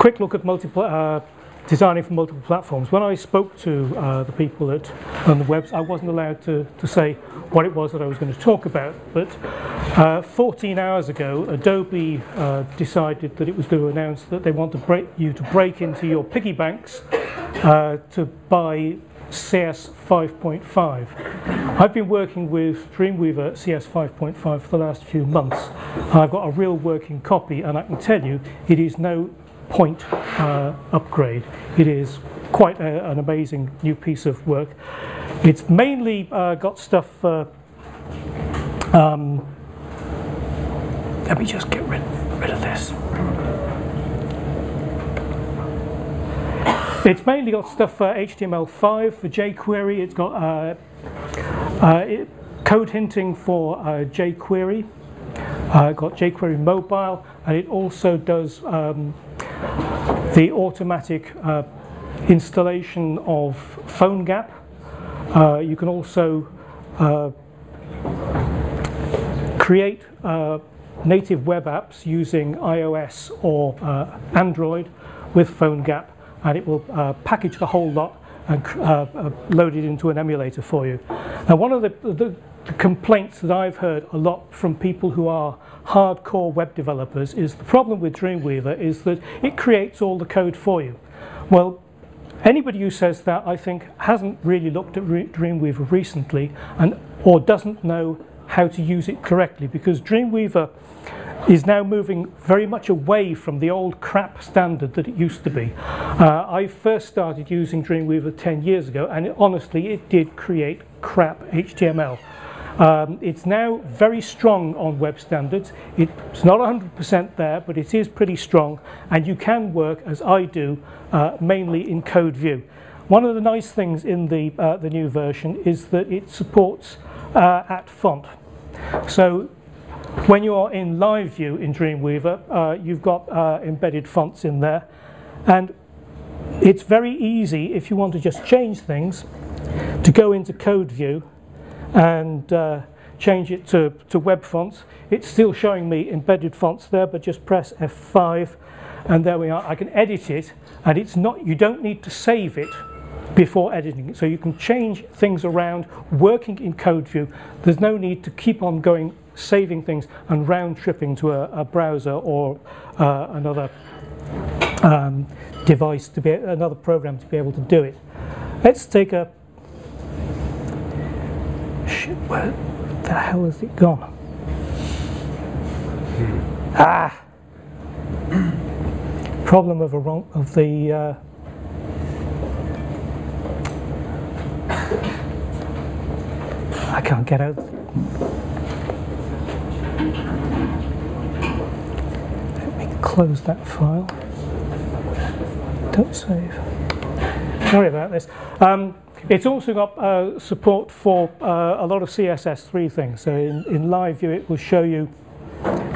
quick look at designing for multiple platforms. When I spoke to the people on the webs, I wasn't allowed to say what it was that I was going to talk about. But 14 hours ago, Adobe decided that it was going to announce that they want you to break into your piggy banks to buy CS 5.5. I've been working with Dreamweaver CS 5.5 for the last few months. I've got a real working copy, and I can tell you it is no point upgrade. It is quite an amazing new piece of work. It's mainly got stuff. Let me just get rid of this. It's mainly got stuff for HTML5 for jQuery. It's got code hinting for jQuery. Got jQuery mobile, and it also does the automatic installation of PhoneGap. You can also create native web apps using iOS or Android with PhoneGap, and it will package the whole lot and load it into an emulator for you. Now, one of the complaints that I've heard a lot from people who are hardcore web developers is the problem with Dreamweaver is that it creates all the code for you. Well, anybody who says that, I think, hasn't really looked at Dreamweaver recently or doesn't know how to use it correctly, because Dreamweaver is now moving very much away from the old crap standard that it used to be. I first started using Dreamweaver 10 years ago, and honestly it did create crap HTML. It's now very strong on web standards. It's not 100% there, but it is pretty strong, and you can work, as I do, mainly in code view. One of the nice things in the new version is that it supports at font. So when you are in live view in Dreamweaver, you've got embedded fonts in there, and it's very easy, if you want to just change things, to go into code view and change it to web fonts. It's still showing me embedded fonts there, but just press F5 and there we are. I can edit it, and it's not, you don't need to save it before editing it, so you can change things around working in code view. There's no need to keep on going saving things and round tripping to a browser or another device to be another program to be able to do it. Let's take a shit. Where the hell has it gone? Ah, problem of the. I can't get out. Let me close that file. Don't save. Sorry about this. It's also got support for a lot of CSS3 things. So in live view, it will show you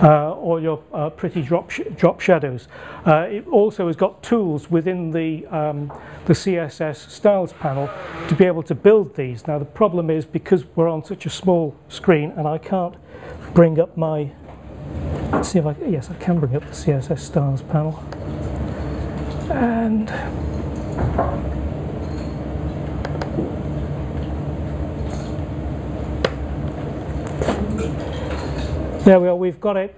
all your pretty drop shadows. It also has got tools within the CSS styles panel to be able to build these. Now the problem is, because we're on such a small screen and I can't bring up my, let's see if I, yes, I can bring up the CSS styles panel. And there we are, we've got it.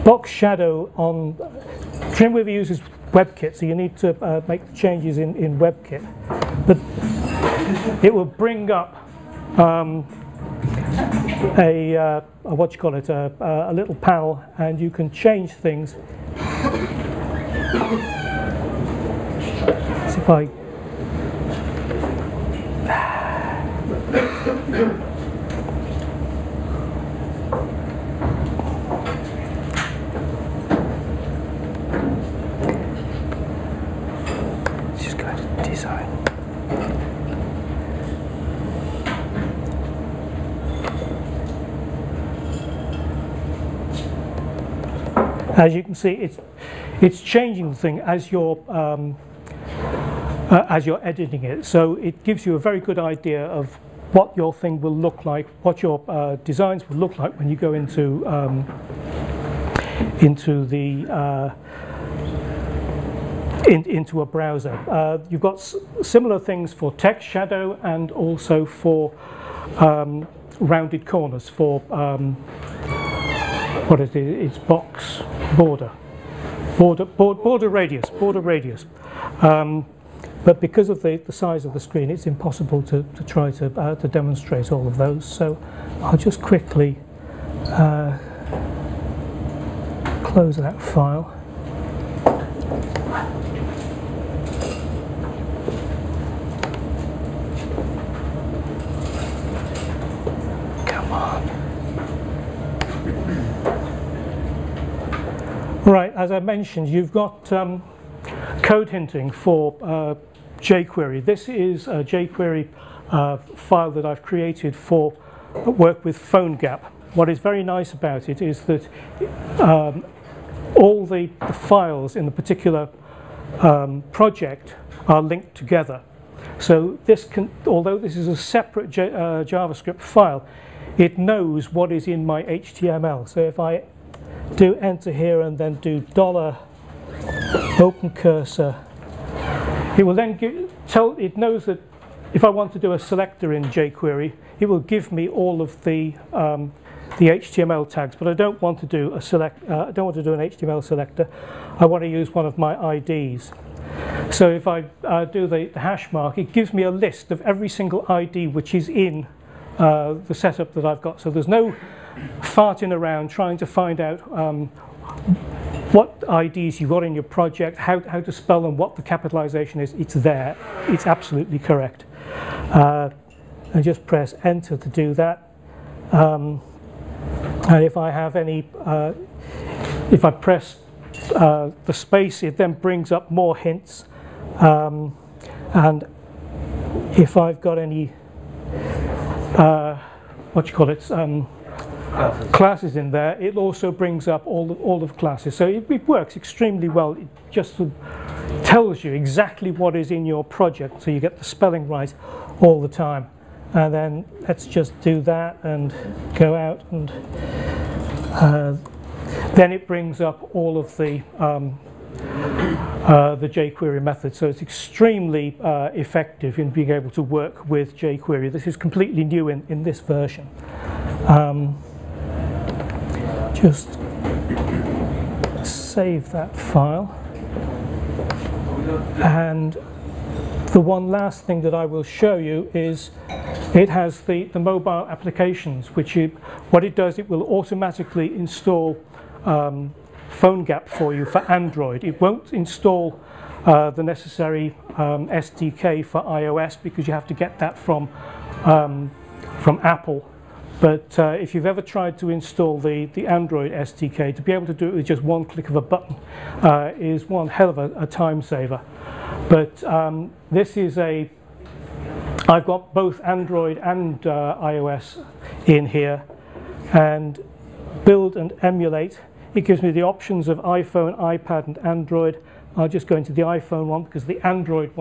Box shadow on Dreamweaver uses WebKit, so you need to make the changes in WebKit. But it will bring up a what you call it, a little panel, and you can change things. See if I. Design. As you can see, it's changing the thing as you're editing it. So it gives you a very good idea of what your thing will look like, what your designs will look like when you go into the into a browser. You've got similar things for text shadow and also for rounded corners for what is it? It's box border radius. But because of the size of the screen, it's impossible to try to demonstrate all of those. So I'll just quickly close that file. Come on. Right, as I mentioned, you've got code hinting for jQuery. This is a jQuery file that I've created for work with PhoneGap. What is very nice about it is that all the files in the particular project are linked together. So this can, although this is a separate JavaScript file, it knows what is in my HTML. So if I do enter here and then do $open cursor, it will then it knows that if I want to do a selector in jQuery, it will give me all of the HTML tags, but I don't want to do a I don't want to do an HTML selector. I want to use one of my IDs. So if I do the hash mark, it gives me a list of every single ID which is in the setup that I've got. So there's no farting around trying to find out what IDs you've got in your project, how to spell them, what the capitalization is. It's there. It's absolutely correct. And just press enter to do that. And if I have any, if I press the space, it then brings up more hints. And if I've got any, what you call it, classes in there, it also brings up all of classes. So it works extremely well. It just tells you exactly what is in your project, so you get the spelling right all the time. And then let's just do that and go out, and then it brings up all of the jQuery methods. So it's extremely effective in being able to work with jQuery. This is completely new in this version. Just save that file. And the one last thing that I will show you is it has the mobile applications, which what it does, it will automatically install PhoneGap for you for Android. It won't install the necessary SDK for iOS because you have to get that from Apple. But if you've ever tried to install the Android SDK, to be able to do it with just one click of a button is one hell of a time saver. But this is I've got both Android and iOS in here, and build and emulate. It gives me the options of iPhone, iPad and Android. I'll just go into the iPhone one because the Android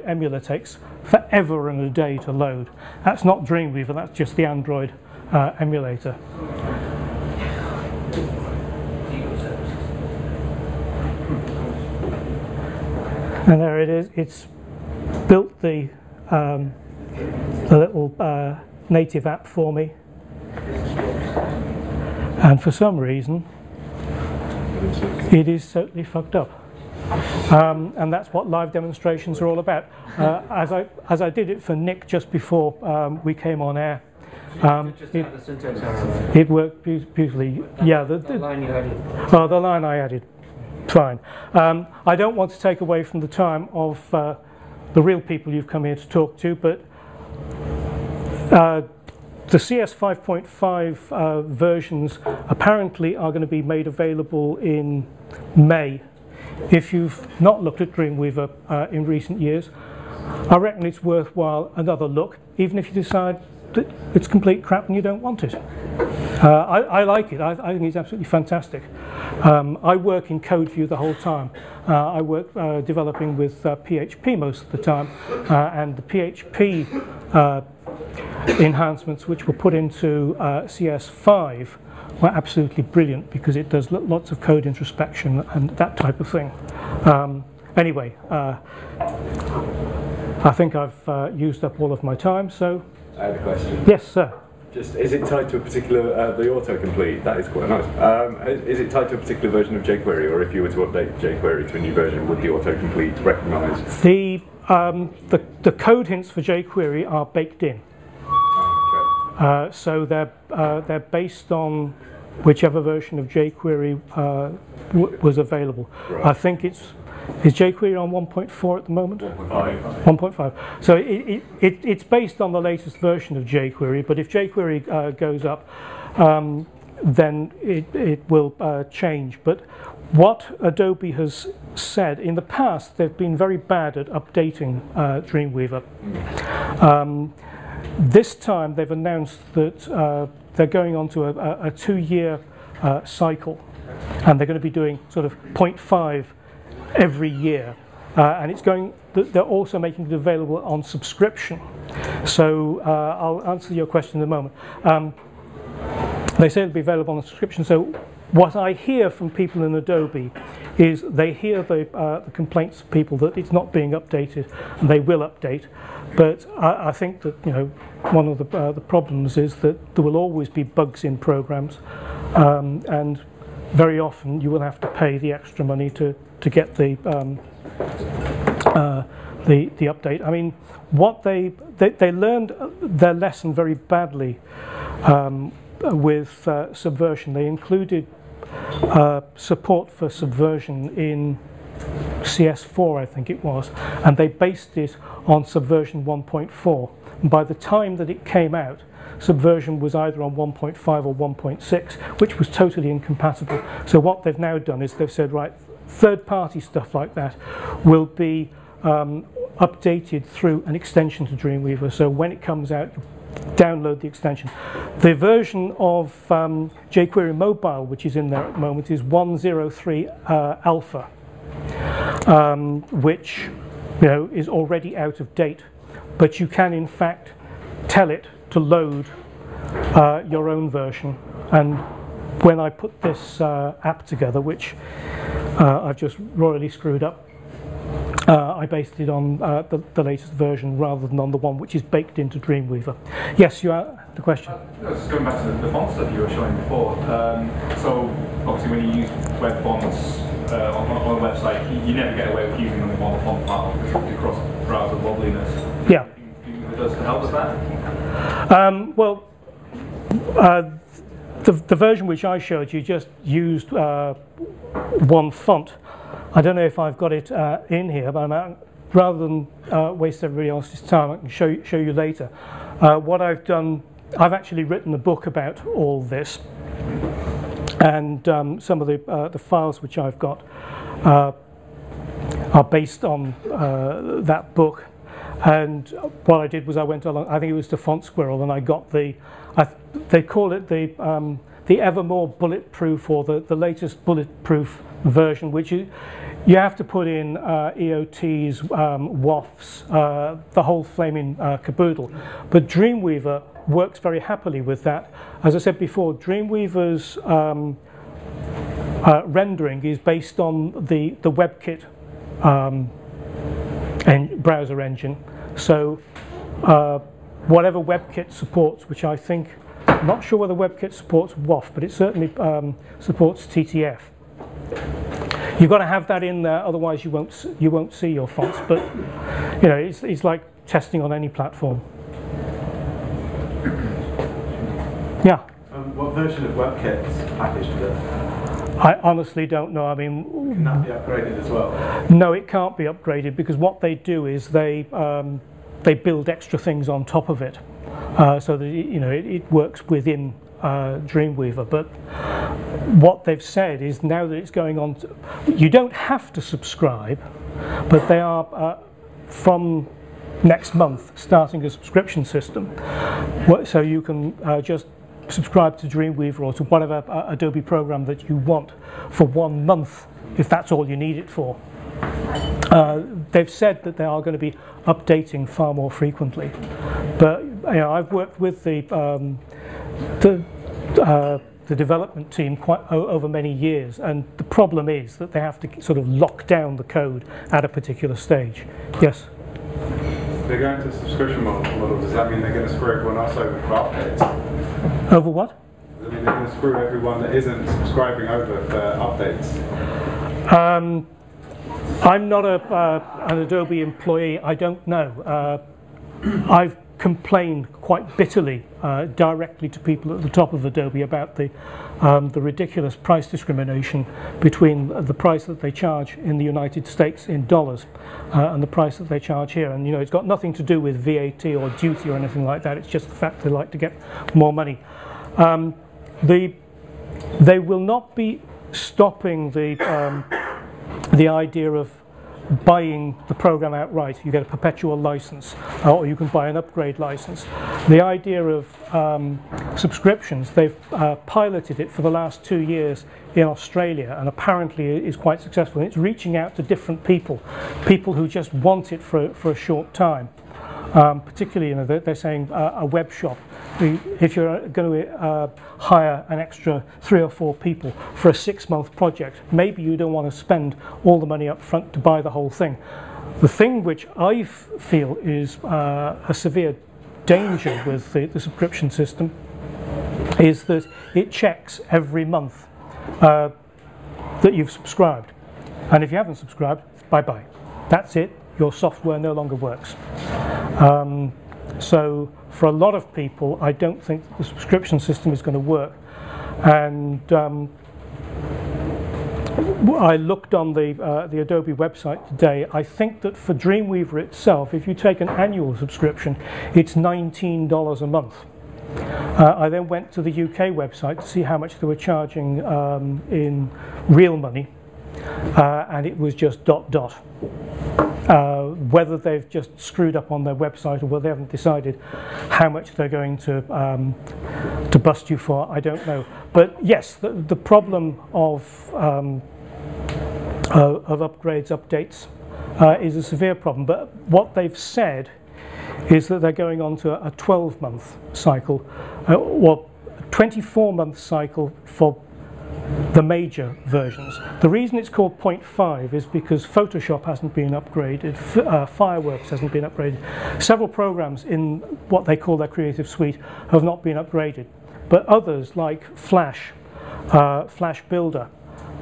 emulator takes forever and a day to load. That's not Dreamweaver, that's just the Android emulator. And there it is. It's built the little native app for me. And for some reason, it is totally fucked up. And that's what live demonstrations are all about. As I did it for Nick just before we came on air, it worked beautifully. Yeah, the line you added. Oh, the line I added. Fine. I don't want to take away from the time of the real people you've come here to talk to, but the CS 5.5 versions apparently are going to be made available in May. If you've not looked at Dreamweaver in recent years, I reckon it's worthwhile another look, even if you decide that it's complete crap and you don't want it. I like it. I think it's absolutely fantastic. I work in CodeView the whole time. I work developing with PHP most of the time, and the PHP enhancements which were put into CS5 were absolutely brilliant because it does lots of code introspection and that type of thing. anyway, I think I've used up all of my time, so... I have a question. Yes, sir. Just, is it tied to a particular, the autocomplete? That is quite nice. Is it tied to a particular version of jQuery, or if you were to update jQuery to a new version, would the autocomplete recognise? The code hints for jQuery are baked in. Oh, okay. So they're based on whichever version of jQuery was available. Right. I think is jQuery on 1.4 at the moment? 1.5. 1.5. So it's based on the latest version of jQuery, but if jQuery goes up, then it will change. But what Adobe has said, in the past, they've been very bad at updating Dreamweaver. This time they've announced that they're going on to a 2-year cycle, and they're going to be doing sort of 0.5 every year, and they're also making it available on subscription. So I'll answer your question in a moment. They say it'll be available on subscription. So what I hear from people in Adobe is they hear the complaints of people that it's not being updated, and they will update. But I think that one of the problems is that there will always be bugs in programs, and very often you will have to pay the extra money to get the update. I mean, what they learned their lesson very badly with Subversion. They included support for Subversion in CS4, I think it was, and they based it on Subversion 1.4. And by the time that it came out, Subversion was either on 1.5 or 1.6, which was totally incompatible. So what they've now done is they've said, right, third-party stuff like that will be updated through an extension to Dreamweaver. So when it comes out, download the extension. The version of jQuery Mobile, which is in there at the moment, is 1.03 alpha, which is already out of date. But you can, in fact, tell it to load your own version. And when I put this app together, which I've just royally screwed up, I based it on the latest version rather than on the one which is baked into Dreamweaver. Yes, you are the question. Just going back to the font stuff you were showing before. So obviously when you use web fonts on a website, you never get away with using them on the font file because of the cross-browser wobbliness. Yeah. It does to help with that? The version which I showed you just used one font. I don't know if I've got it in here, but rather than waste everybody else's time, I can show you later. What I've done, I've actually written a book about all this, and some of the files which I've got are based on that book. And what I did was I went along, I think it was to Font Squirrel, and I got they call it the Evermore Bulletproof, or the latest bulletproof version, which you have to put in EOTs, WAFs, the whole flaming caboodle. But Dreamweaver works very happily with that. As I said before, Dreamweaver's rendering is based on the WebKit browser engine. So whatever WebKit supports, which I think, I'm not sure whether WebKit supports WAF, but it certainly supports TTF. You've got to have that in there, otherwise you won't see your fonts. But it's like testing on any platform. Yeah. What version of WebKit's packaged with it? I honestly don't know. I mean, can that be upgraded as well? No, it can't be upgraded, because what they do is they build extra things on top of it, so that it works within Dreamweaver. But what they've said is now that it's going on, you don't have to subscribe, but they are from next month starting a subscription system, so you can just subscribe to Dreamweaver or to whatever Adobe program that you want for 1 month, if that's all you need it for. They've said that they are going to be updating far more frequently, but I've worked with the the development team over many years, and the problem is that they have to sort of lock down the code at a particular stage. Yes? They're going to a subscription model. Does that mean they're going to screw everyone else over for updates? Over what? Does that mean they're going to screw everyone that isn't subscribing over for updates? I'm not an Adobe employee. I don't know. I've complained quite bitterly directly to people at the top of Adobe about the ridiculous price discrimination between the price that they charge in the United States in dollars and the price that they charge here. And it's got nothing to do with VAT or duty or anything like that. It's just the fact they like to get more money. They will not be stopping the idea of buying the program outright. You get a perpetual license, or you can buy an upgrade license. The idea of subscriptions, they've piloted it for the last 2 years in Australia, and apparently it is quite successful. And it's reaching out to different people who just want it for a short time. Particularly, they're saying a web shop. If you're going to hire an extra 3 or 4 people for a 6-month project, maybe you don't want to spend all the money up front to buy the whole thing. The thing which I feel is a severe danger with the subscription system is that it checks every month that you've subscribed. And if you haven't subscribed, bye-bye. That's it. Your software no longer works. So for a lot of people, I don't think the subscription system is going to work. And I looked on the Adobe website today. I think that for Dreamweaver itself, if you take an annual subscription, it's $19 a month. I then went to the UK website to see how much they were charging in real money, and it was just ... Whether they've just screwed up on their website or whether they haven't decided how much they're going to bust you for, I don't know. But yes, the problem of upgrades, updates is a severe problem. But what they've said is that they're going on to a 12-month cycle, or 24-month cycle for the major versions. The reason it's called 0.5 is because Photoshop hasn't been upgraded, Fireworks hasn't been upgraded. Several programs in what they call their Creative Suite have not been upgraded. But others like Flash, Flash Builder,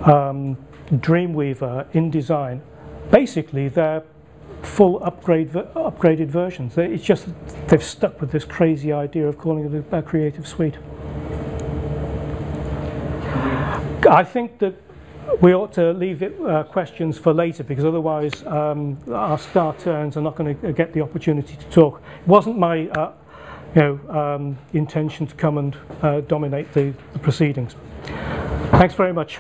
Dreamweaver, InDesign, basically they're full upgraded versions. It's just they've stuck with this crazy idea of calling it a Creative Suite. I think that we ought to leave questions for later, because otherwise our star turns are not going to get the opportunity to talk. It wasn't my intention to come and dominate the proceedings. Thanks very much.